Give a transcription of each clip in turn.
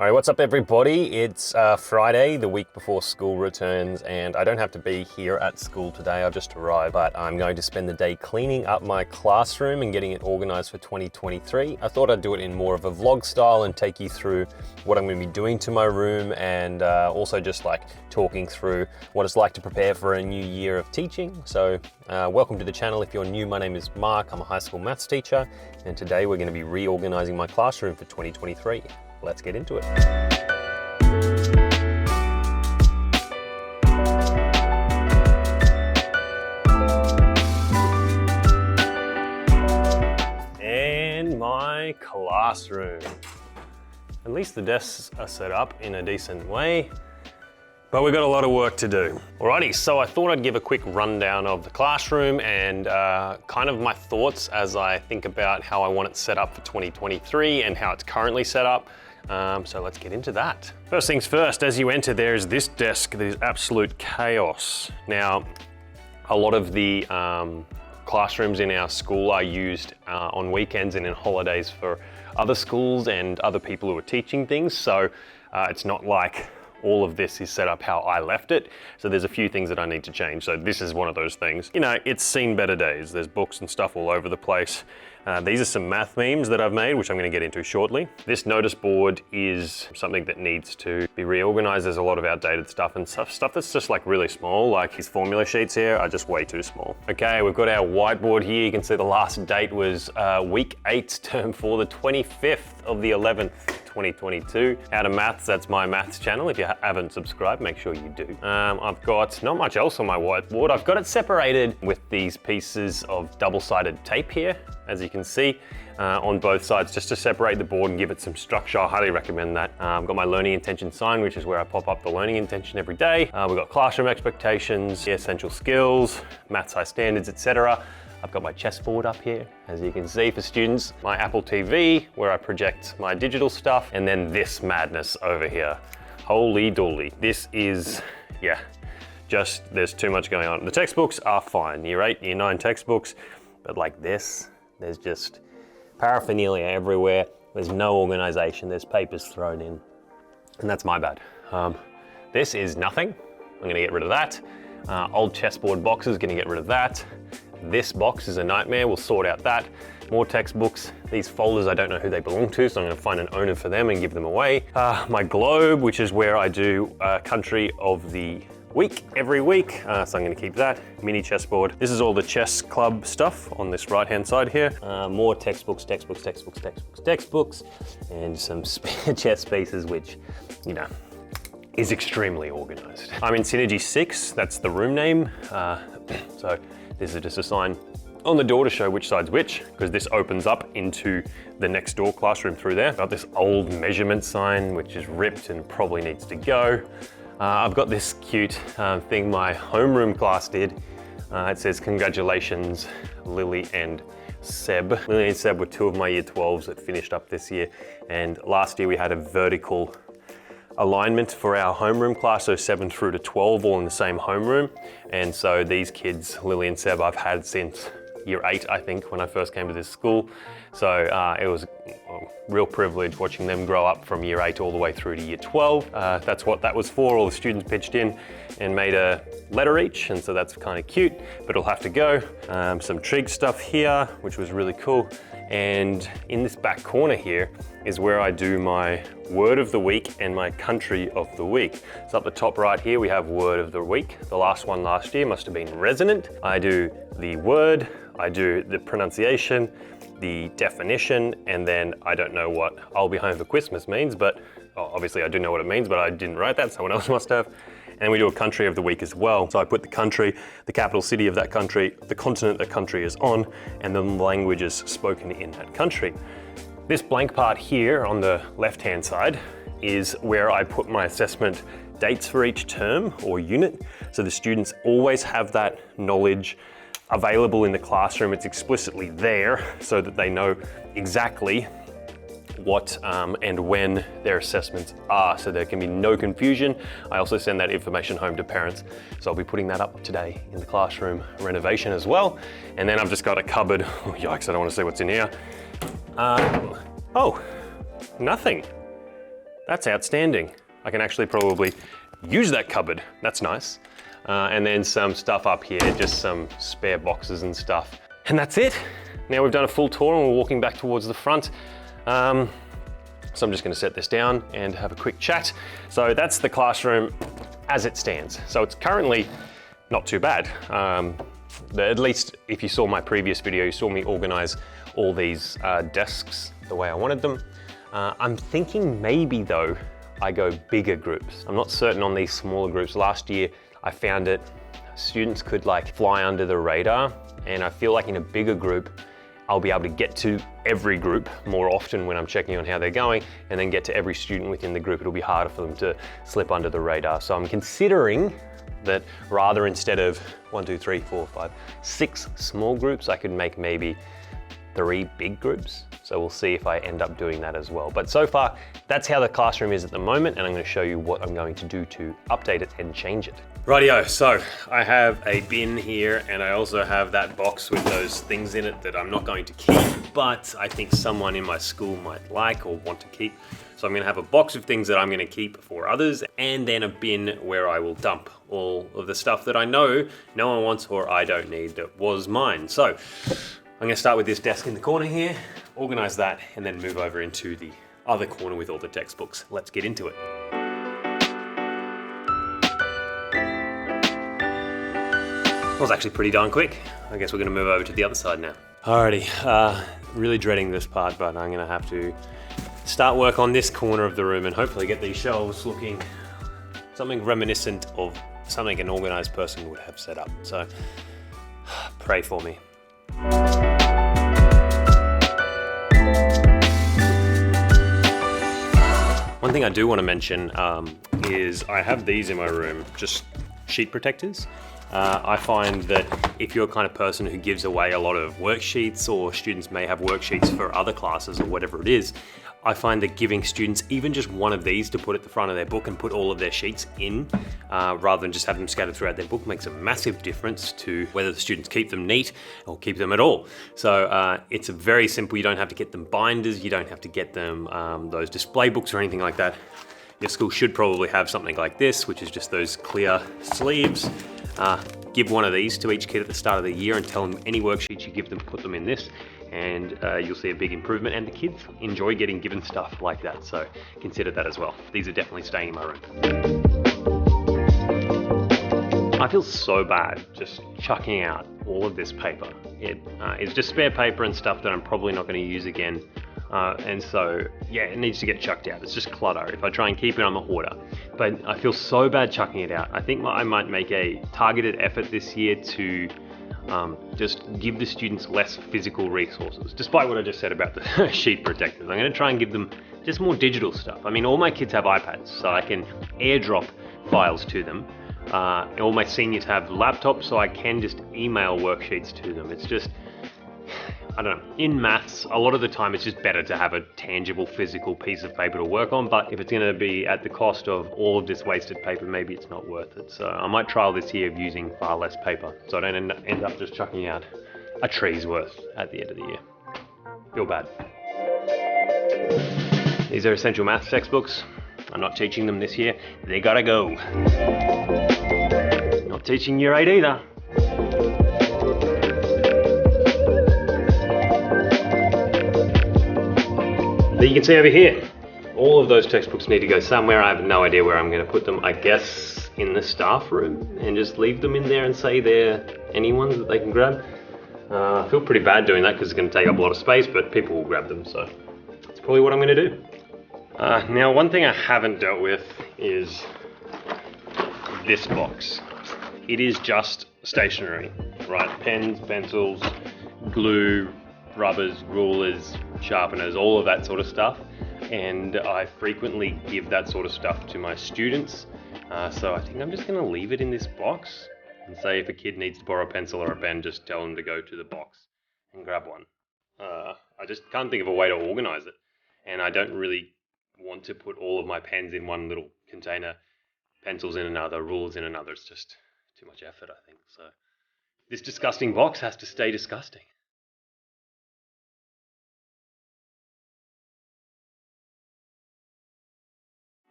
All right, what's up everybody? It's Friday, the week before school returns, and I don't have to be here at school today. I've just arrived, but I'm going to spend the day cleaning up my classroom and getting it organized for 2023. I thought I'd do it in more of a vlog style and take you through what I'm going to be doing to my room, and also just like talking through what it's like to prepare for a new year of teaching. So welcome to the channel. If you're new, my name is Mark. I'm a high school maths teacher, and today we're going to be reorganizing my classroom for 2023. Let's get into it. And my classroom. At least the desks are set up in a decent way, but we've got a lot of work to do. Alrighty, so I thought I'd give a quick rundown of the classroom and kind of my thoughts as I think about how I want it set up for 2023 and how it's currently set up. So let's get into that. First things first, as you enter, there's this desk that is absolute chaos. Now, a lot of the classrooms in our school are used on weekends and in holidays for other schools and other people who are teaching things. So it's not like all of this is set up how I left it. So there's a few things that I need to change. So this is one of those things. You know, it's seen better days. There's books and stuff all over the place. These are some math memes that I've made, which I'm going to get into shortly. This notice board is something that needs to be reorganized. There's a lot of outdated stuff and stuff that's just like really small, like these formula sheets here are just way too small. Okay, we've got our whiteboard here. You can see the last date was week 8, term 4, the 25th of the 11th, 2022. Out of Maths, that's my maths channel. If you haven't subscribed, make sure you do. I've got not much else on my whiteboard. I've got it separated with these pieces of double-sided tape here, as you can see, on both sides, just to separate the board and give it some structure. I highly recommend that. I've got my learning intention sign, which is where I pop up the learning intention every day. We've got classroom expectations, essential skills, maths high standards, etc. I've got my chessboard up here, as you can see, for students. My Apple TV, where I project my digital stuff, and then this madness over here. Holy dooly. This is, yeah, just, there's too much going on. The textbooks are fine, year 8, year 9 textbooks, but like this, there's just paraphernalia everywhere. There's no organization, there's papers thrown in, and that's my bad. This is nothing. I'm gonna get rid of that. Old chessboard boxes, gonna get rid of that. This box is a nightmare, we'll sort out that. More textbooks. These folders, I don't know who they belong to, so I'm gonna find an owner for them and give them away. My globe, which is where I do country of the week every week, so I'm gonna keep that. Mini chessboard. This is all the chess club stuff on this right-hand side here. More textbooks, and some spare chess pieces, which, you know, is extremely organized. I'm in Synergy 6, that's the room name. So this is just a sign on the door to show which side's which, because this opens up into the next door classroom through there. I've got this old measurement sign, which is ripped and probably needs to go. I've got this cute thing my homeroom class did. It says, congratulations, Lily and Seb. Lily and Seb were 2 of my year 12s that finished up this year. And last year we had a vertical alignment for our homeroom class, so 7 through to 12 all in the same homeroom. And so these kids, Lily and Seb, I've had since year 8, I think, when I first came to this school. So it was a real privilege watching them grow up from year 8 all the way through to year 12. That's what that was for. All the students pitched in and made a letter each, and so that's kind of cute, but it'll have to go. Some trig stuff here, which was really cool. And in this back corner here is where I do my word of the week and my country of the week. So up the top right here, we have word of the week. The last one last year must have been resonant. I do the word, I do the pronunciation, the definition, and then I don't know what I'll be home for Christmas means, but obviously I do know what it means, but I didn't write that, someone else must have. And we do a country of the week as well. So I put the country, the capital city of that country, the continent that country is on, and the languages spoken in that country. This blank part here on the left-hand side is where I put my assessment dates for each term or unit. So the students always have that knowledge available in the classroom. It's explicitly there so that they know exactly what and when their assessments are, so there can be no confusion. I also send that information home to parents, so I'll be putting that up today in the classroom renovation as well. And then I've just got a cupboard. Oh, yikes, I don't want to see what's in here. Oh, nothing. That's outstanding. I can actually probably use that cupboard. That's nice. And then some stuff up here, just some spare boxes and stuff. And that's it. Now we've done a full tour and we're walking back towards the front. So I'm just gonna set this down and have a quick chat. So that's the classroom as it stands. So it's currently not too bad. At least if you saw my previous video, you saw me organize all these desks the way I wanted them. I'm thinking maybe though, I go bigger groups. I'm not certain on these smaller groups. Last year, I found it, students could like fly under the radar, and I feel like in a bigger group, I'll be able to get to every group more often when I'm checking on how they're going, and then get to every student within the group. It'll be harder for them to slip under the radar. So I'm considering that rather instead of 1, 2, 3, 4, 5, 6 small groups, I could make maybe 3 big groups. So we'll see if I end up doing that as well. But so far, that's how the classroom is at the moment, and I'm going to show you what I'm going to do to update it and change it. Rightio, so I have a bin here, and I also have that box with those things in it that I'm not going to keep, but I think someone in my school might like or want to keep. So I'm going to have a box of things that I'm going to keep for others, and then a bin where I will dump all of the stuff that I know no one wants or I don't need that was mine. So I'm going to start with this desk in the corner here, organize that, and then move over into the other corner with all the textbooks. Let's get into it. That was actually pretty darn quick. I guess we're going to move over to the other side now. Alrighty, really dreading this part, but I'm going to have to start work on this corner of the room and hopefully get these shelves looking something reminiscent of something an organized person would have set up. So pray for me. One thing I do want to mention is I have these in my room, just sheet protectors. I find that if you're a kind of person who gives away a lot of worksheets, or students may have worksheets for other classes or whatever it is, I find that giving students even just one of these to put at the front of their book and put all of their sheets in, rather than just have them scattered throughout their book, makes a massive difference to whether the students keep them neat or keep them at all. So it's a very simple, you don't have to get them binders, you don't have to get them those display books or anything like that. Your school should probably have something like this, which is just those clear sleeves. Give one of these to each kid at the start of the year and tell them any worksheets you give them, put them in this, and you'll see a big improvement. And the kids enjoy getting given stuff like that, so consider that as well. These are definitely staying in my room. I feel so bad just chucking out all of this paper. It is just spare paper and stuff that I'm probably not going to use again. And so, yeah, it needs to get chucked out. It's just clutter. If I try and keep it, I'm a hoarder. But I feel so bad chucking it out. I think I might make a targeted effort this year to just give the students less physical resources, despite what I just said about the sheet protectors. I'm going to try and give them just more digital stuff. I mean, all my kids have iPads, so I can airdrop files to them. All my seniors have laptops, so I can just email worksheets to them. It's just, I don't know, in maths, a lot of the time it's just better to have a tangible physical piece of paper to work on, but if it's going to be at the cost of all of this wasted paper, maybe it's not worth it. So I might trial this year of using far less paper, so I don't end up just chucking out a tree's worth at the end of the year. Feel bad. These are essential maths textbooks. I'm not teaching them this year. They gotta go. Not teaching year 8 either. You can see over here, all of those textbooks need to go somewhere. I have no idea where I'm going to put them. I guess in the staff room, and just leave them in there and say they're anyone's that they can grab. I feel pretty bad doing that because it's going to take up a lot of space, but people will grab them, so that's probably what I'm going to do. Now, one thing I haven't dealt with is this box. It is just stationery, right? Pens, pencils, glue, rubbers, rulers, sharpeners, all of that sort of stuff. And I frequently give that sort of stuff to my students. So I think I'm just going to leave it in this box and say if a kid needs to borrow a pencil or a pen, just tell them to go to the box and grab one. I just can't think of a way to organize it. And I don't really want to put all of my pens in one little container, pencils in another, rulers in another. It's just too much effort, I think. So this disgusting box has to stay disgusting.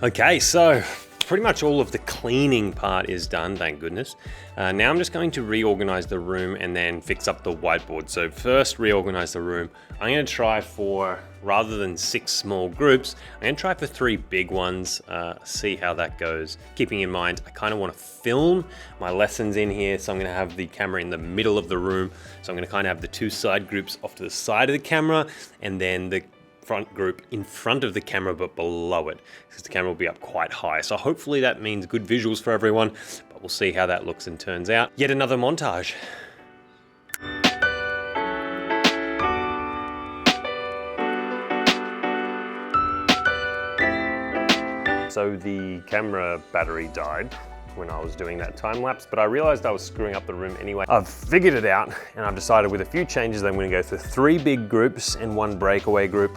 Okay, so pretty much all of the cleaning part is done, thank goodness. Now I'm just going to reorganize the room and then fix up the whiteboard. So first, reorganize the room. I'm going to try for, rather than 6 small groups, I'm going to try for 3 big ones, see how that goes. Keeping in mind, I kind of want to film my lessons in here, so I'm going to have the camera in the middle of the room. So I'm going to kind of have the 2 side groups off to the side of the camera, and then the front group in front of the camera but below it, because the camera will be up quite high. So hopefully that means good visuals for everyone, but we'll see how that looks and turns out. Yet another montage. So the camera battery died when I was doing that time lapse, but I realized I was screwing up the room anyway. I've figured it out, and I've decided with a few changes I'm going to go for 3 big groups and 1 breakaway group.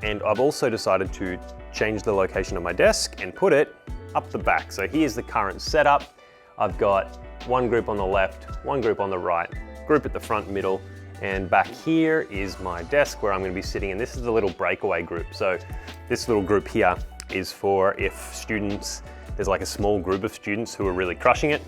And I've also decided to change the location of my desk and put it up the back. So here's the current setup. I've got 1 group on the left, 1 group on the right, group at the front, middle, and back here is my desk where I'm going to be sitting, and this is the little breakaway group. So this little group here is for if students, there's like a small group of students who are really crushing it,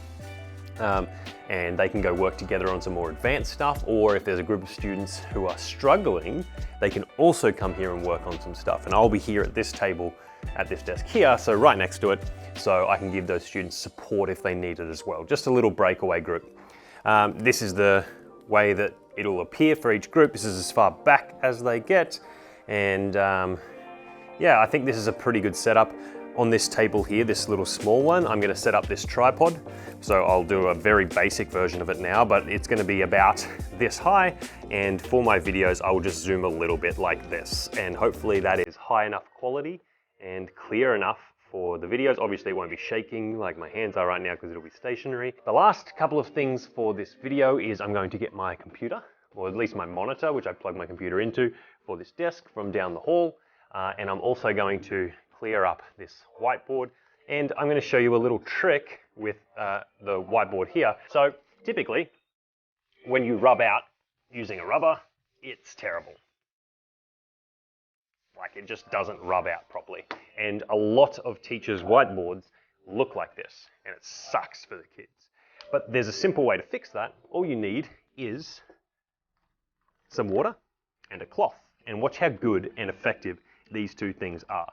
and they can go work together on some more advanced stuff, or if there's a group of students who are struggling, they can also come here and work on some stuff. And I'll be here at this table, at this desk here, so right next to it, so I can give those students support if they need it as well. Just a little breakaway group. This is the way that it'll appear for each group. This is as far back as they get, and yeah, I think this is a pretty good setup. On this table here, this little small one, I'm gonna set up this tripod. So I'll do a very basic version of it now, but it's gonna be about this high. And for my videos, I will just zoom a little bit like this. And hopefully that is high enough quality and clear enough for the videos. Obviously it won't be shaking like my hands are right now because it'll be stationary. The last couple of things for this video is I'm going to get my computer, or at least my monitor, which I plug my computer into for this desk from down the hall. And I'm also going to clear up this whiteboard, and I'm going to show you a little trick with the whiteboard here. So typically when you rub out using a rubber, it's terrible. Like, it just doesn't rub out properly, and a lot of teachers' whiteboards look like this, and it sucks for the kids. But there's a simple way to fix that. All you need is some water and a cloth, and watch how good and effective these 2 things are.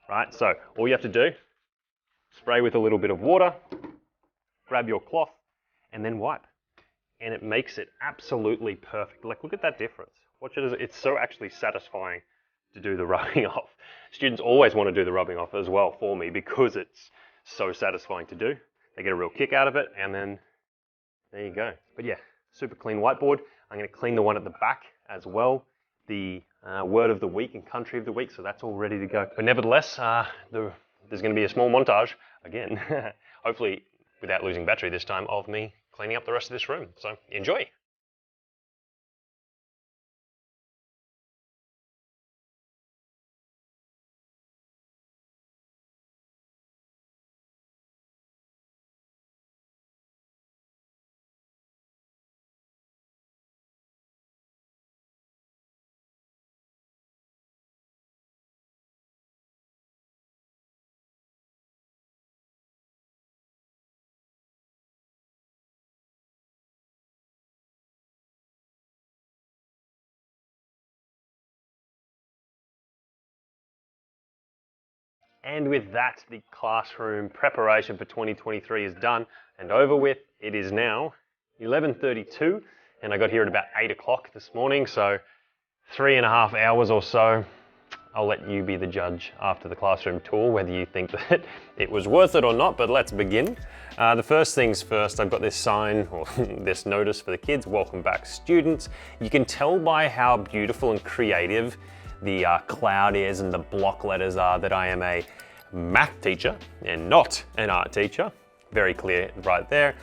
Right, so all you have to do, spray with a little bit of water, grab your cloth, and then wipe. And it makes it absolutely perfect. Like, look at that difference. Watch it, it's so actually satisfying to do the rubbing off. Students always want to do the rubbing off as well for me because it's so satisfying to do. They get a real kick out of it, and then there you go. But yeah, super clean whiteboard. I'm going to clean the one at the back as well. The word of the week and country of the week, so that's all ready to go. But nevertheless, there's going to be a small montage, again, hopefully without losing battery this time, of me cleaning up the rest of this room. So enjoy. And with that, the classroom preparation for 2023 is done and over with. It is now 11:32, and I got here at about 8 o'clock this morning, so 3.5 hours or so. I'll let you be the judge after the classroom tour, whether you think that it was worth it or not, but let's begin. The first things first, I've got this sign, or this notice for the kids, welcome back students. You can tell by how beautiful and creative the cloud is and the block letters are that I am a math teacher and not an art teacher. Very clear right there.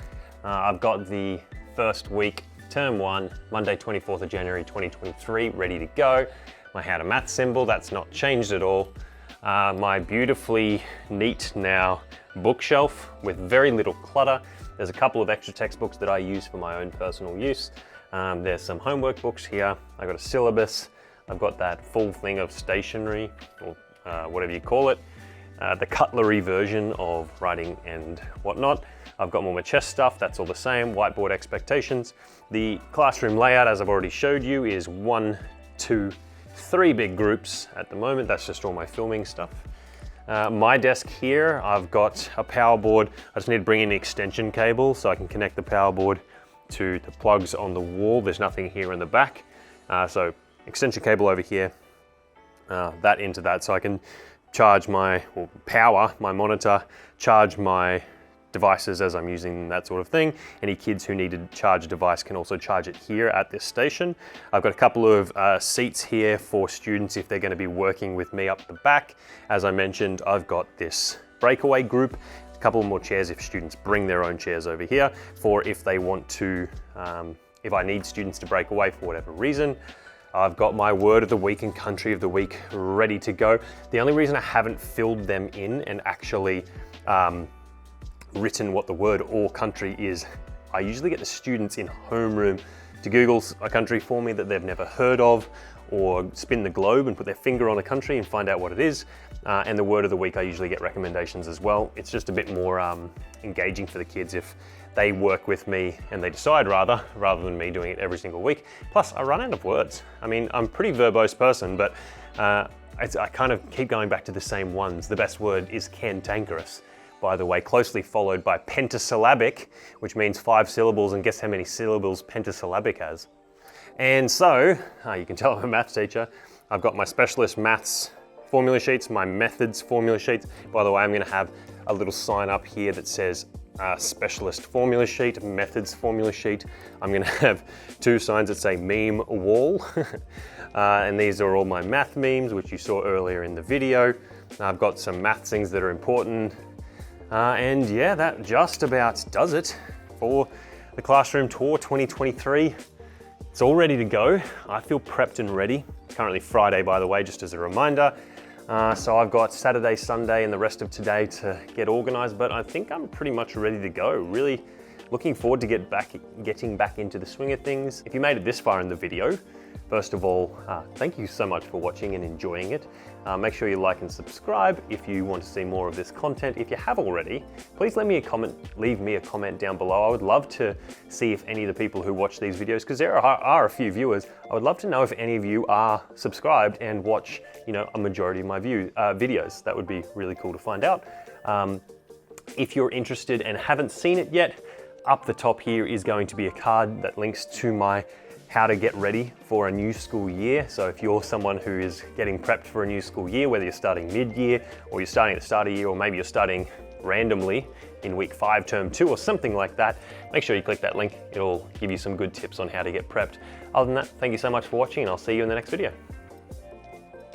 I've got the first week, term 1, Monday 24th of January 2023, ready to go. My how to math symbol, that's not changed at all. My beautifully neat now bookshelf with very little clutter. There's a couple of extra textbooks that I use for my own personal use. There's some homework books here. I've got a syllabus. I've got that full thing of stationery, or whatever you call it. the cutlery version of writing and whatnot. I've got more my chest stuff, that's all the same, whiteboard expectations. The classroom layout, as I've already showed you, is 1, 2, 3 big groups at the moment. That's just all my filming stuff. My desk here, I've got a power board. I just need to bring in the extension cable so I can connect the power board to the plugs on the wall. There's nothing here in the back. So extension cable over here, that into that, so I can charge or power my monitor, charge my devices as I'm using that sort of thing. Any kids who need a charge device can also charge it here at this station. I've got a couple of seats here for students if they're going to be working with me up the back. As I mentioned, I've got this breakaway group, a couple more chairs if students bring their own chairs over here, for if they want to, if I need students to break away for whatever reason. I've got my word of the week and country of the week ready to go. The only reason I haven't filled them in and actually written what the word or country is, I usually get the students in homeroom to Google a country for me that they've never heard of, or spin the globe and put their finger on a country and find out what it is. And the word of the week, I usually get recommendations as well. It's just a bit more engaging for the kids if they work with me and they decide rather than me doing it every single week. Plus, I run out of words. I mean, I'm a pretty verbose person, but I kind of keep going back to the same ones. The best word is cantankerous, by the way, closely followed by pentasyllabic, which means 5 syllables, and guess how many syllables pentasyllabic has? And so, you can tell I'm a maths teacher, I've got my specialist maths formula sheets, my methods formula sheets. By the way, I'm gonna have a little sign up here that says specialist formula sheet, methods formula sheet. I'm gonna have 2 signs that say meme wall. And these are all my math memes, which you saw earlier in the video. I've got some math things that are important. And yeah, that just about does it for the Classroom Tour 2023. It's all ready to go. I feel prepped and ready. It's currently Friday, by the way, just as a reminder. So I've got Saturday, Sunday, and the rest of today to get organized, but I think I'm pretty much ready to go. Really looking forward to getting back into the swing of things. If you made it this far in the video, first of all, thank you so much for watching and enjoying it. Make sure you like and subscribe if you want to see more of this content. If you have already, please leave me a comment down below. I would love to see if any of the people who watch these videos, because there are a few viewers, I would love to know if any of you are subscribed and watch, a majority of my videos. That would be really cool to find out. If you're interested and haven't seen it yet, up the top here is going to be a card that links to my how to get ready for a new school year. So if you're someone who is getting prepped for a new school year, whether you're starting mid-year or you're starting at the start of the year, or maybe you're starting randomly in week 5, term 2 or something like that, make sure you click that link. It'll give you some good tips on how to get prepped. Other than that, thank you so much for watching, and I'll see you in the next video.